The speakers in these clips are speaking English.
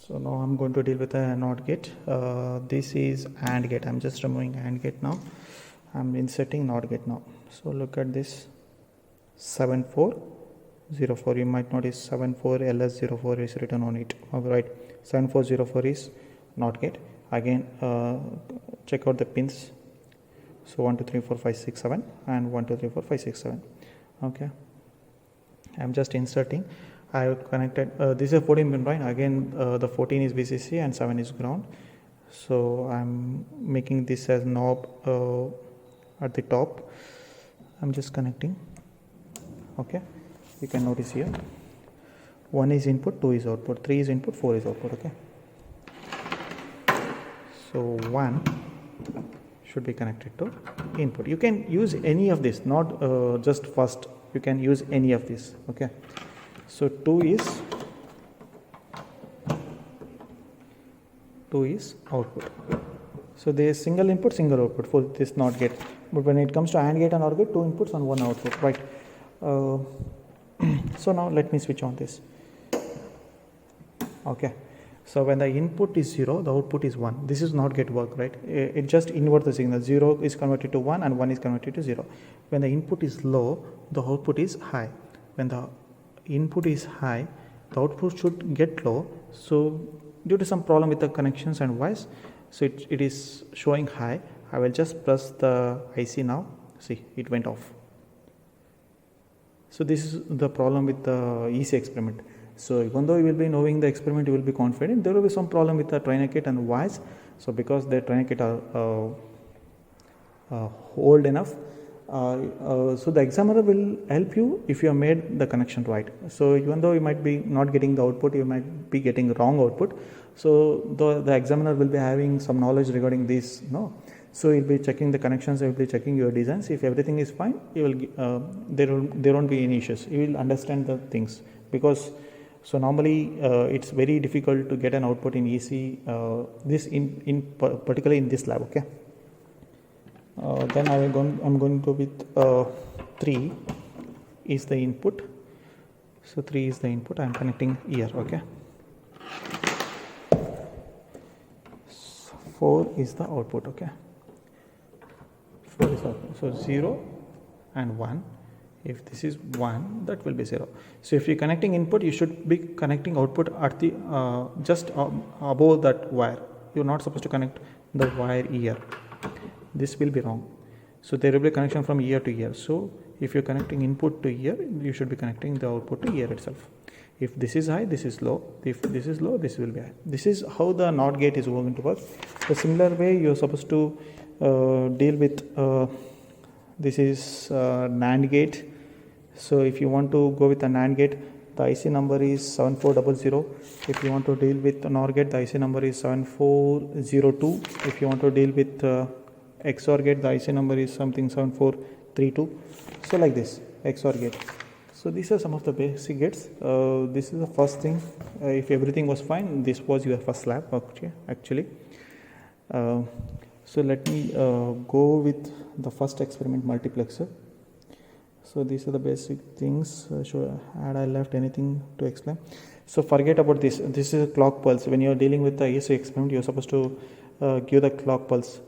So now I'm going to deal with a NOT gate. This is AND gate. I'm just removing AND gate now. I'm inserting NOT gate now. So look at this 7404. You might notice 74LS04 is written on it. Alright, 7404 is NOT gate. Again, check out the pins. So 1 2 3 4 5 6 7 and 1 2 3 4 5 6 7. Okay, I'm just inserting. I have connected this is a 14 pin, right? Again, the 14 is VCC and 7 is ground. So I'm making this as knob at the top. I'm just connecting. Okay, you can notice here 1 is input, 2 is output, 3 is input, 4 is output. Okay, so 1 should be connected to input. You can use any of this, not just first. You can use any of this. Okay, so 2 is output. So there is single input, single output for this NOT gate. But when it comes to AND gate and OR gate, 2 inputs and 1 output, right? So now let me switch on this. Okay, so when the input is 0, the output is 1. This is NOT gate work, right? It just invert the signal. 0 is converted to 1 and 1 is converted to 0. When the input is low, the output is high. When the input is high, the output should get low. So due to some problem with the connections and wires, so it is showing high. I will just press the IC now. See, it went off. So this is the problem with the EC experiment. So even though you will be knowing the experiment, you will be confident, there will be some problem with the tourniquet and wires. So because the tourniquet are old enough, so the examiner will help you if you have made the connection right. So even though you might be not getting the output, you might be getting wrong output. So the examiner will be having some knowledge regarding this. No, so he'll be checking the connections. He will be checking your designs. If everything is fine, you will there won't be any issues. You will understand the things because. So normally it's very difficult to get an output in EC. This in particularly in this lab. Okay. Then I'm going to go with 3 is the input. So 3 is the input. I'm connecting here. Okay. 4 is the output. Okay. 4 is the output. So 0 and 1. If this is 1, that will be 0. So if you're connecting input, you should be connecting output at the just above that wire. You're not supposed to connect the wire here. This will be wrong. So there will be a connection from here to here. So if you're connecting input to here, you should be connecting the output to here itself. If this is high, this is low. If this is low, this will be high. This is how the NOT gate is going to work. The similar way you're supposed to deal with this is NAND gate. So if you want to go with a NAND gate, the IC number is 7400. If you want to deal with a NOR gate, the IC number is 7402. If you want to deal with XOR gate, the IC number is something 7432. So like this, XOR gate. So these are some of the basic gates. This is the first thing. If everything was fine, this was your first lab actually. So let me go with the first experiment, multiplexer. So these are the basic things. Had I left anything to explain? So forget about this. This is a clock pulse. When you are dealing with the ESO experiment, you are supposed to give the clock pulse.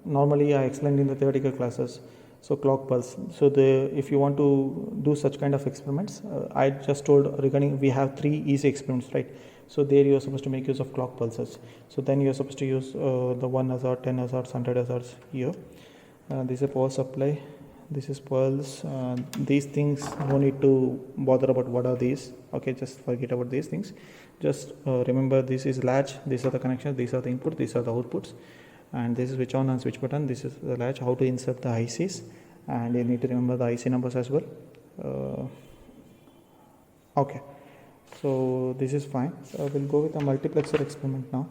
Normally, I explained in the theoretical classes. So clock pulse. So if you want to do such kind of experiments, I just told regarding we have 3 easy experiments, right? So there you are supposed to make use of clock pulses. So then you are supposed to use the 1 hazard, 10 hazards, 100 hazards here. This is a power supply. This is pulse. These things no need to bother about what are these. Okay, just forget about these things. Just remember this is latch. These are the connections. These are the input. These are the outputs. And this is switch on and switch button. This is the latch. How to insert the ICs. And you need to remember the IC numbers as well. Okay. So this is fine. We'll go with a multiplexer experiment now.